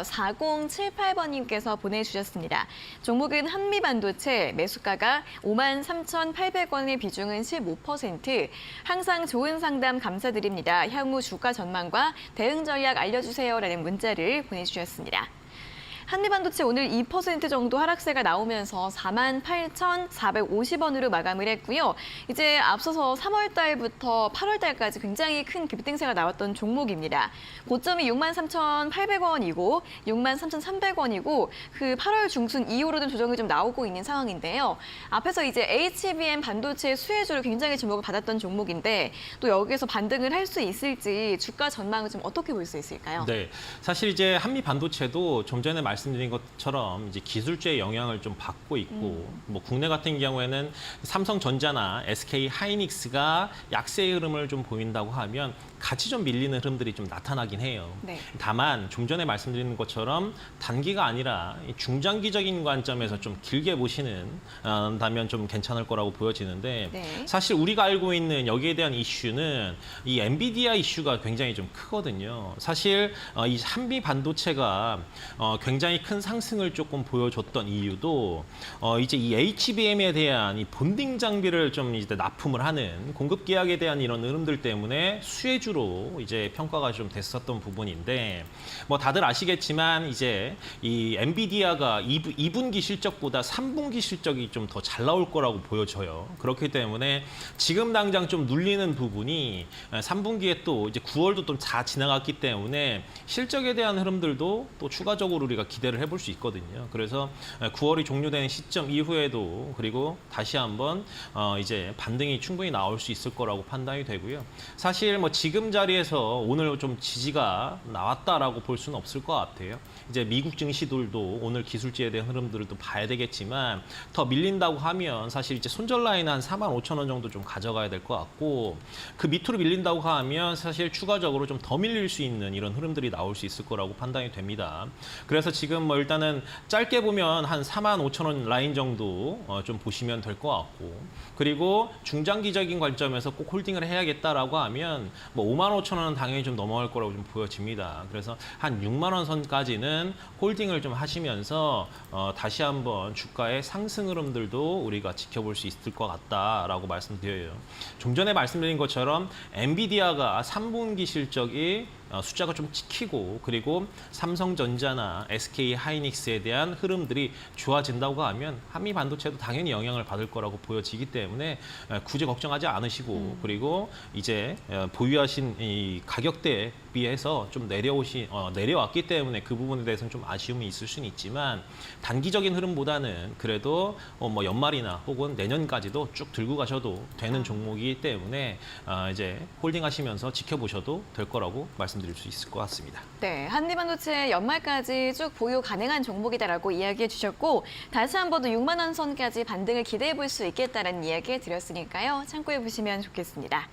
4078번님께서 보내주셨습니다. 종목은 한미반도체, 매수가가 53,800원의 비중은 15%. 항상 좋은 상담 감사드립니다. 향후 주가 전망과 대응 전략 알려주세요라는 문자를 보내주셨습니다. 한미반도체 오늘 2% 정도 하락세가 나오면서 48,450원으로 마감을 했고요. 이제 앞서서 3월 달부터 8월 달까지 굉장히 큰 급등세가 나왔던 종목입니다. 고점이 63,800원이고 63,300원이고 그 8월 중순 이후로는 조정이 좀 나오고 있는 상황인데요. 앞에서 이제 HBM 반도체 수혜주로 굉장히 주목을 받았던 종목인데 또 여기에서 반등을 할 수 있을지 주가 전망을 좀 어떻게 볼 수 있을까요? 네, 사실 이제 한미 반도체도 좀 전에 말씀드린 것처럼 이제 기술주의 영향을 좀 받고 있고, 뭐 국내 같은 경우에는 삼성전자나 SK 하이닉스가 약세의 흐름을 좀 보인다고 하면 같이 좀 밀리는 흐름들이 좀 나타나긴 해요. 네. 다만 좀 전에 말씀드린 것처럼 단기가 아니라 중장기적인 관점에서 좀 길게 보시는다면 좀 괜찮을 거라고 보여지는데 네. 사실 우리가 알고 있는 여기에 대한 이슈는 이 엔비디아 이슈가 굉장히 좀 크거든요. 사실 이 한미 반도체가 굉장히 큰 상승을 조금 보여줬던 이유도 이제 이 HBM에 대한 이 본딩 장비를 좀 이제 납품을 하는 공급 계약에 대한 이런 흐름들 때문에 수혜주로 이제 평가가 좀 됐었던 부분인데 뭐 다들 아시겠지만 이제 이 엔비디아가 2분기 실적보다 3분기 실적이 좀 더 잘 나올 거라고 보여져요. 그렇기 때문에 지금 당장 좀 눌리는 부분이 3분기에 또 이제 9월도 좀 다 지나갔기 때문에 실적에 대한 흐름들도 또 추가적으로 우리가 기대를 해볼 수 있거든요. 그래서 9월이 종료되는 시점 이후에도 그리고 다시 한번 이제 반등이 충분히 나올 수 있을 거라고 판단이 되고요. 사실 뭐 지금 자리에서 오늘 좀 지지가 나왔다라고 볼 수는 없을 것 같아요. 이제 미국 증시들도 오늘 기술지에 대한 흐름들도 봐야 되겠지만 더 밀린다고 하면 사실 이제 손절 라인 한 45,000원 정도 좀 가져가야 될 것 같고 그 밑으로 밀린다고 하면 사실 추가적으로 좀 더 밀릴 수 있는 이런 흐름들이 나올 수 있을 거라고 판단이 됩니다. 그래서 지금 뭐 일단은 짧게 보면 한 45,000원 라인 정도 좀 보시면 될 것 같고 그리고 중장기적인 관점에서 꼭 홀딩을 해야겠다라고 하면 뭐 55,000원은 당연히 좀 넘어갈 거라고 좀 보여집니다. 그래서 한 6만 원 선까지는 홀딩을 좀 하시면서 다시 한번 주가의 상승 흐름들도 우리가 지켜볼 수 있을 것 같다라고 말씀드려요. 좀 전에 말씀드린 것처럼 엔비디아가 3분기 실적이 숫자가 좀 찍히고 그리고 삼성전자나 SK 하이닉스에 대한 흐름들이 좋아진다고 하면 한미 반도체도 당연히 영향을 받을 거라고 보여지기 때문에 굳이 걱정하지 않으시고 그리고 이제 보유하신 이 가격대에 비해서 좀 내려왔기 때문에 그 부분에 대해서는 좀 아쉬움이 있을 수는 있지만 단기적인 흐름보다는 그래도 뭐 연말이나 혹은 내년까지도 쭉 들고 가셔도 되는 종목이기 때문에 이제 홀딩하시면서 지켜보셔도 될 거라고 말씀드릴 수 있을 것 같습니다. 네, 한미반도체 연말까지 쭉 보유 가능한 종목이다라고 이야기해 주셨고 다시 한 번 더 6만 원 선까지 반등을 기대해 볼 수 있겠다는 이야기 드렸으니까요. 참고해 보시면 좋겠습니다.